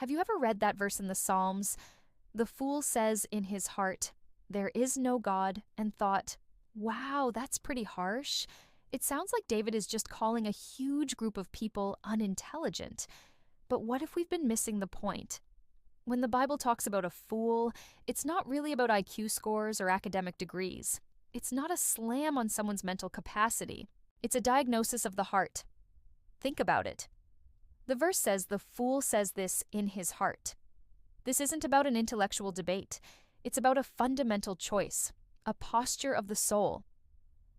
Have you ever read that verse in the Psalms? The fool says in his heart, "There is no God," and thought, wow, that's pretty harsh. It sounds like David is just calling a huge group of people unintelligent. But what if we've been missing the point? When the Bible talks about a fool, it's not really about IQ scores or academic degrees. It's not a slam on someone's mental capacity. It's a diagnosis of the heart. Think about it. The verse says the fool says this in his heart. This isn't about an intellectual debate. It's about a fundamental choice, a posture of the soul.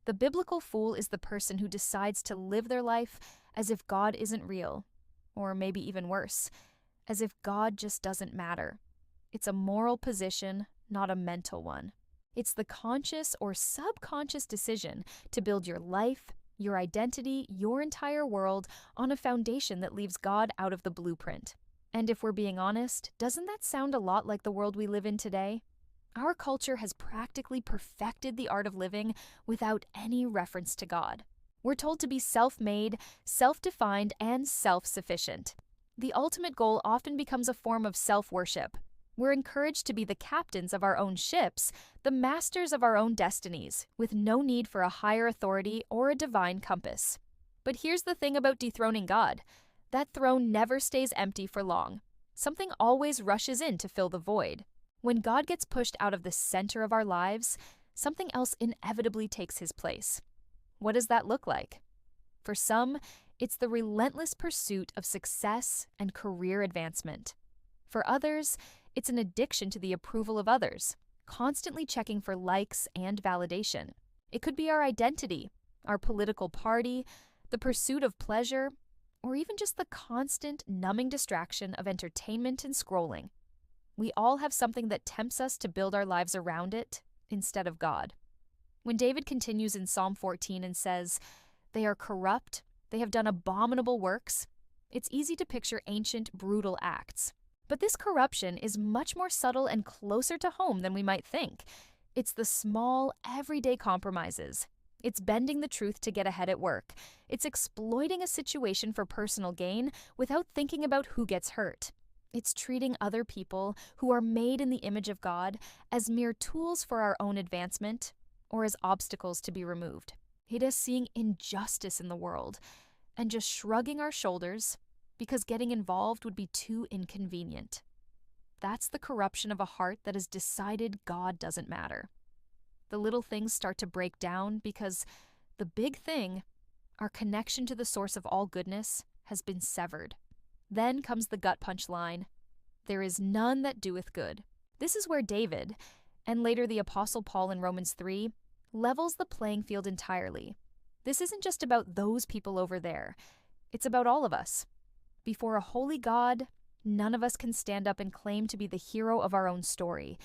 The biblical fool is the person who decides to live their life as if God isn't real, or maybe even worse, as if God just doesn't matter. It's a moral position, not a mental one. It's the conscious or subconscious decision to build your life, your identity, your entire world on a foundation that leaves God out of the blueprint. And if we're being honest, doesn't that sound a lot like the world we live in today? Our culture has practically perfected the art of living without any reference to God. We're told to be self-made, self-defined, and self-sufficient. The ultimate goal often becomes a form of self-worship. We're encouraged to be the captains of our own ships, the masters of our own destinies, with no need for a higher authority or a divine compass. But here's the thing about dethroning God. That throne never stays empty for long. Something always rushes in to fill the void. When God gets pushed out of the center of our lives, something else inevitably takes his place. What does that look like? For some, it's the relentless pursuit of success and career advancement. For others, it's an addiction to the approval of others, constantly checking for likes and validation. It could be our identity, our political party, the pursuit of pleasure, or even just the constant, numbing distraction of entertainment and scrolling. We all have something that tempts us to build our lives around it instead of God. When David continues in Psalm 14 and says, "They are corrupt, they have done abominable works," it's easy to picture ancient, brutal acts. But this corruption is much more subtle and closer to home than we might think. It's the small, everyday compromises. It's bending the truth to get ahead at work. It's exploiting a situation for personal gain without thinking about who gets hurt. It's treating other people who are made in the image of God as mere tools for our own advancement or as obstacles to be removed. It is seeing injustice in the world and just shrugging our shoulders because getting involved would be too inconvenient. That's the corruption of a heart that has decided God doesn't matter. The little things start to break down because the big thing, our connection to the source of all goodness, has been severed. Then comes the gut punch line, "There is none that doeth good." This is where David, and later the Apostle Paul in Romans 3, levels the playing field entirely. This isn't just about those people over there. It's about all of us. Before a holy God, none of us can stand up and claim to be the hero of our own story.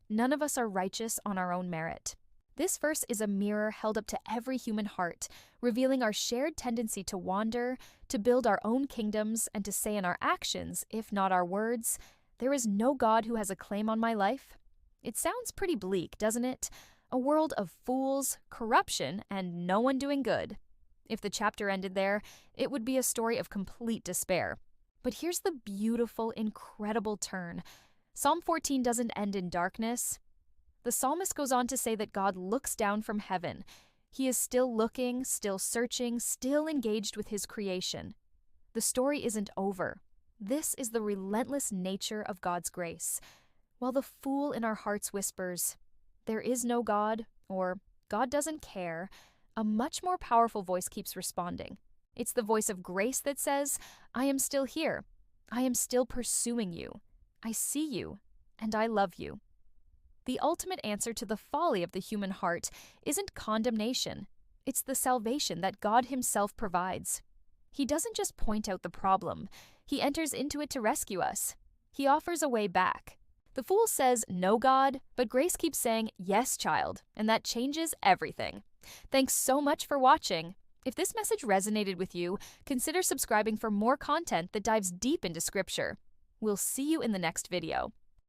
None of us are righteous on our own merit. This verse is a mirror held up to every human heart, revealing our shared tendency to wander, to build our own kingdoms, and to say in our actions, if not our words, "There is no God who has a claim on my life." It sounds pretty bleak, doesn't it? A world of fools, corruption, and no one doing good. If the chapter ended there, it would be a story of complete despair. But here's the beautiful, incredible turn. Psalm 14 doesn't end in darkness. The psalmist goes on to say that God looks down from heaven. He is still looking, still searching, still engaged with his creation. The story isn't over. This is the relentless nature of God's grace. While the fool in our hearts whispers, "There is no God," or "God doesn't care," a much more powerful voice keeps responding. It's the voice of grace that says, "I am still here. I am still pursuing you. I see you, and I love you." The ultimate answer to the folly of the human heart isn't condemnation. It's the salvation that God himself provides. He doesn't just point out the problem. He enters into it to rescue us. He offers a way back. The fool says, "No, God," but grace keeps saying, "Yes, child," and that changes everything. Thanks so much for watching. If this message resonated with you, consider subscribing for more content that dives deep into Scripture. We'll see you in the next video.